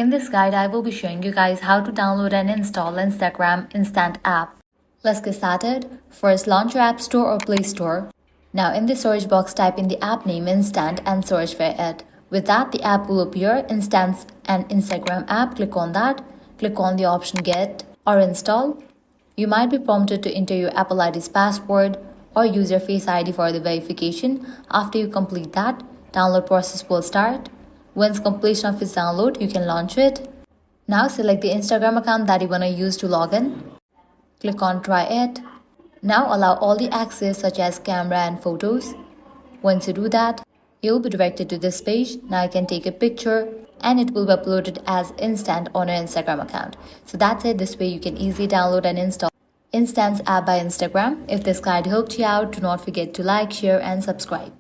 In this guide, I will be showing you guys how to download and install Instagram Instant app. Let's get started. First, launch your App Store or Play Store. Now in the search box, type in the app name Instant and search for it. With that, the app will appear, Instant and Instagram app. Click on that. Click on the option Get or Install. You might be prompted to enter your Apple ID's password or use your Face ID for the verification. After you complete that, download process will start. Once completion of its download, you can launch it. Now select the Instagram account that you want to use to log in. Click on Try It. Now allow all the access such as camera and photos. Once you do that, you'll be directed to this page. Now you can take a picture and it will be uploaded as Instant on your Instagram account. So that's it. This way you can easily download and install Instant app by Instagram. If this guide helped you out, do not forget to like, share and subscribe.